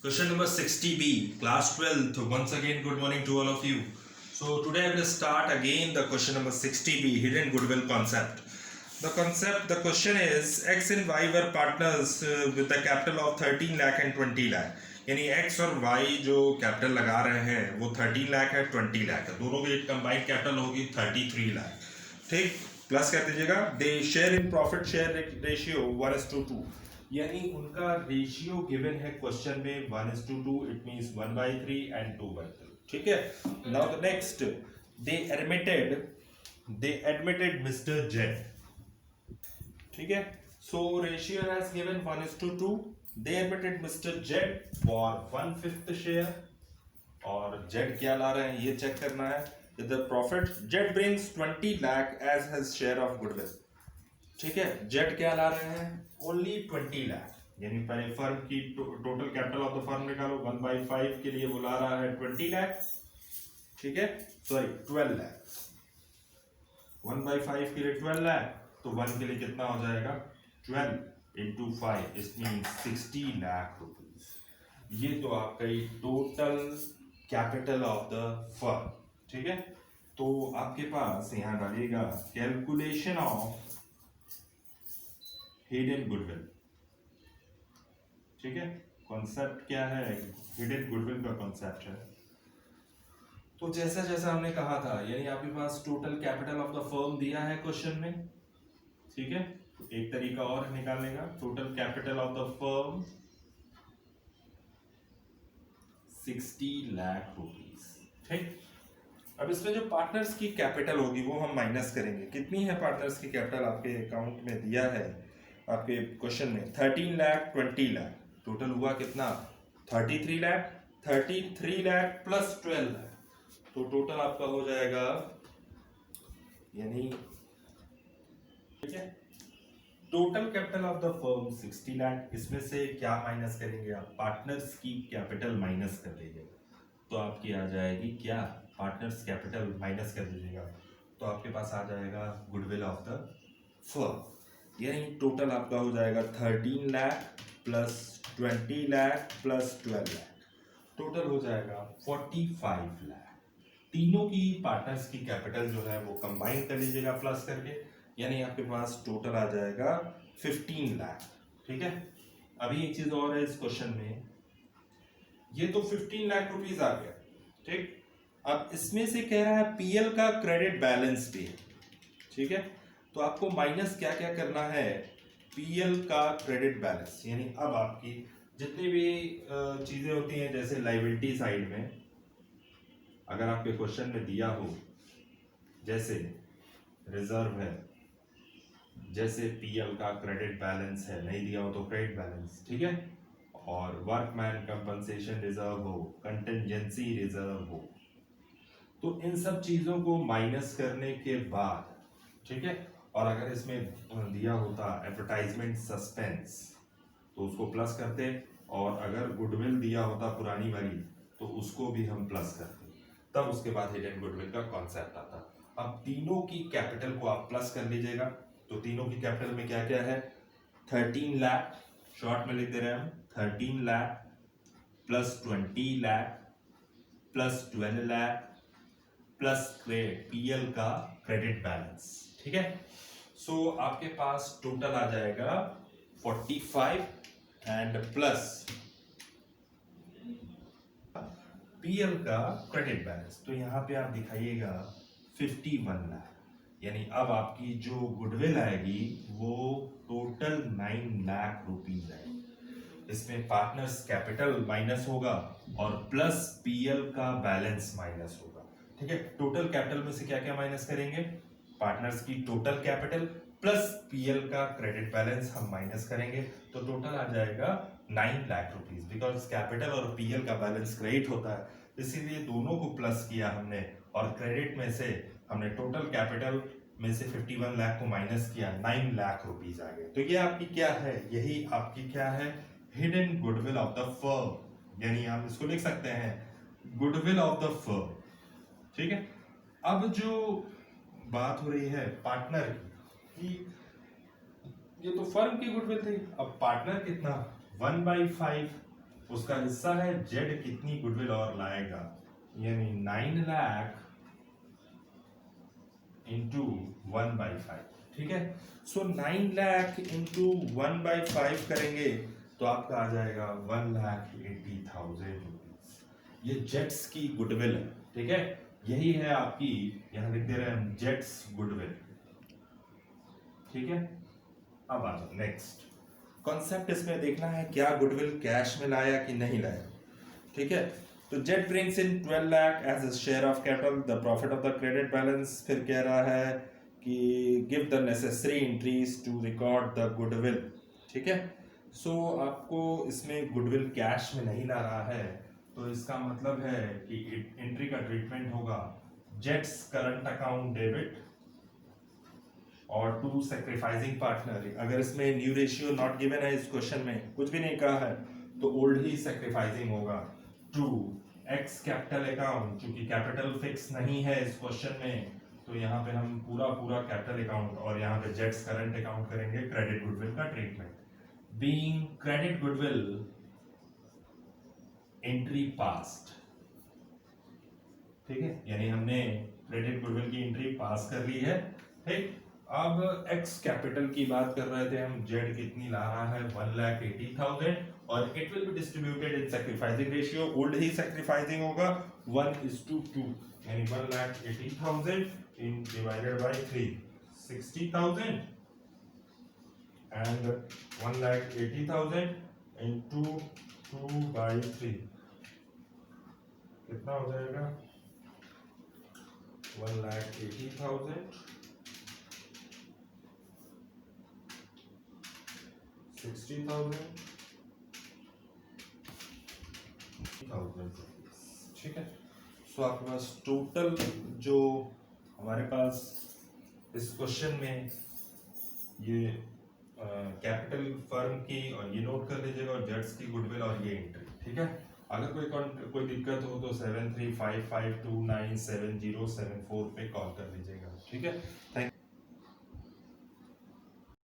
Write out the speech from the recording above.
Question number 60B, class 12th. Once again, good morning to all of you. So today I will start again the question number 60B, hidden goodwill concept. The question is X and Y were partners with the capital of 13 lakh and 20 lakh. यानी X और Y जो capital लगा रहे हैं वो 13 लाख है 20 लाख है, दोनों की कंबाइंड कैपिटल होगी 33 लाख. ठीक, प्लस कर दीजिएगा. They share in profit share ratio 1:2. यानी उनका रेशियो गिवन है क्वेश्चन में 1:2. It means 1/3 and 2/3. ठीक है. Now the next, they admitted mister Z. ठीक है. So ratio has given 1:2. They admitted mister Z for 1/5 share. और जेड क्या ला रहे हैं ये चेक करना है. The profit Z brings 20 lakh as his share of goodwill. ठीक है. जेड क्या ला रहे हैं? ओनली 20 लाख. यानी पहले फर्म की total capital of the firm निकालो. 1/5 के लिए वो ला रहा है 20 लाख. ठीक है, सॉरी 12 लाख. 1/5 के लिए 12 लाख, तो 1 के लिए कितना हो जाएगा? 12 into 5 it mean 60 lakh rupees. ये तो आपका total capital of the firm. ठीक है. तो आपके पास यहां डालिएगा कैलकुलेशन ऑफ हिडन गुडविल. ठीक है. कॉन्सेप्ट क्या है? हिडन गुडविल का कॉन्सेप्ट है. तो जैसा जैसा हमने कहा था, यानी आपके पास total capital of the firm दिया है क्वेश्चन में. ठीक है. एक तरीका और निकालने का, total capital of the firm 60 lakh rupees. ठीक. अब इसमें जो पार्टनर्स की कैपिटल होगी वो हम माइनस करेंगे. कितनी है पार्टनर्स की कैपिटल? आपके अकाउंट में दिया है आपके क्वेश्चन में 13 लाख 20 लाख. टोटल हुआ कितना? 33 लाख. 33 लाख प्लस 12 लाख, तो टोटल आपका हो जाएगा, यानी ठीक है, total capital of the firm 60 lakh. इसमें से क्या माइनस करेंगे आप? पार्टनर्स की कैपिटल माइनस कर दीजिएगा. तो आपकी आ जाएगी क्या? पार्टनर्स कैपिटल माइनस कर दीजिएगा तो आपके पास आ जाएगा गुडविल ऑफ द फर्म. यानी टोटल आपका हो जाएगा 13 lakh plus 20 lakh plus 12 lakh. Total हो जाएगा 45 लाख. तीनों की पार्टनर्स की कैपिटल जो है वो कंबाइन कर लीजिएगा प्लस करके, यानी आपके पास टोटल आ जाएगा 15 लाख. ठीक है. अभी एक चीज और है इस क्वेश्चन में, ये तो 15 लाख रुपीस आ गया. ठीक. अब इसमें से कह रहा है पीएल का क्रेडिट बैलेंस भी है. ठीक है. तो आपको माइनस क्या क्या करना है? पीएल का क्रेडिट बैलेंस. यानी अब आपकी जितनी भी चीजें होती हैं, जैसे लायबिलिटी साइड में अगर आपके क्वेश्चन में दिया हो, जैसे रिजर्व है, जैसे पीएल का क्रेडिट बैलेंस है, नहीं दिया हो तो क्रेडिट बैलेंस. ठीक है. और वर्कमैन कंपनसेशन रिजर्व हो, कंटिजेंसी रिजर्व हो, तो इन सब चीजों को माइनस करने के बाद, ठीक है, और अगर इसमें दिया होता एडवर्टाइजमेंट सस्पेंस तो उसको प्लस करते, और अगर गुडविल दिया होता पुरानी वाली तो उसको भी हम प्लस करते, तब उसके बाद हिडन गुडविल का कॉन्सेप्ट आता. अब तीनों की कैपिटल को आप प्लस कर लीजिएगा. तो तीनों की कैपिटल में क्या क्या है? 13 लाख, शॉर्ट में लिख दे रहे हैं हम, 13 lakh plus 20 lakh plus 12 lakh plus PL का क्रेडिट बैलेंस. ठीक है. सो आपके पास टोटल आ जाएगा 45 एंड प्लस पीएल का क्रेडिट बैलेंस. तो यहां पे आप दिखाइएगा 51 लाख. यानी अब आपकी जो गुडविल आएगी वो टोटल 9 लाख रुपीज आएगी. इसमें पार्टनर्स कैपिटल माइनस होगा और प्लस पीएल का बैलेंस माइनस होगा. ठीक है. टोटल कैपिटल में से क्या क्या माइनस करेंगे? पार्टनर्स की टोटल कैपिटल प्लस पीएल का क्रेडिट बैलेंस हम माइनस करेंगे, तो टोटल आ जाएगा 9 लाख रुपीज. बिकॉज कैपिटल और पीएल का बैलेंस क्रेडिट होता है, इसीलिए दोनों को प्लस किया हमने, और क्रेडिट में से हमने टोटल कैपिटल में से 51 लाख को माइनस किया, 9 लाख रुपीज आ गए. तो ये आपकी क्या है? यही आपकी क्या है? Hidden goodwill of the firm. यानी हम इसको लिख सकते हैं गुडविल ऑफ द फर्म. ठीक है. अब जो बात हो रही है पार्टनर की, ये तो फर्म की गुडविल थी. अब पार्टनर कितना? 1/5. उसका हिस्सा है जेड कितनी गुडविल और लाएगा, यानी 9 लाख इंटू 1/5, ठीक है। सो 9 लाख इंटू 1/5 करेंगे तो आपका आ जाएगा 1,80,000 रुपीज। ये जेट्स की गुडविल है, ठीक है। यही है आपकी, यहां लिख दे रहे हैं हम जेट्स गुडविल, ठीक है। अब आ जाओ नेक्स्ट कॉन्सेप्ट, इसमें देखना है क्या गुडविल कैश में लाया कि नहीं लाया, ठीक है। तो Jet brings in 12 lakh as a share of capital, the profit of the credit balance, फिर कह रहा है कि give the necessary entries to record the goodwill, ठीक है। सो आपको इसमें गुडविल कैश में नहीं ला रहा है, तो इसका मतलब है कि एंट्री का ट्रीटमेंट होगा जेट्स करंट अकाउंट डेबिट और टू सैक्रिफाइसिंग पार्टनर। अगर इसमें न्यू रेशियो नॉट गिवन है, इस क्वेश्चन में कुछ भी नहीं कहा है, तो ओल्ड ही सैक्रिफाइसिंग होगा। टू एक्स कैपिटल अकाउंट, क्योंकि कैपिटल फिक्स नहीं है इस क्वेश्चन में, तो यहाँ पे हम पूरा कैपिटल अकाउंट और यहाँ पे जेट्स करंट अकाउंट करेंगे क्रेडिट गुडविल का treatment. Being credit goodwill entry past, ठीक है, यानी हमने क्रेडिट गुडविल की एंट्री पास कर ली है, ठीक। अब एक्स कैपिटल की बात कर रहे थे हम, जेड कितनी ला रहा है 1,80,000 और it will be distributed in sacrificing ratio, old he sacrificing होगा 1:2, यानी 1,80,000 इन डिवाइडेड बाय 3, 60,000 एंड 1,80,000 इनटू 2/3 कितना हो जाएगा 1,80,000 60,000 ठीक है। सो आपके पास टोटल जो हमारे पास इस क्वेश्चन में ये कैपिटल फर्म की, और ये नोट कर लीजिएगा, और जेट्स की गुडविल और ये एंट्री, ठीक है। अगर कोई दिक्कत हो तो 7355297074 पे कॉल कर लीजिएगा, ठीक है। थैंक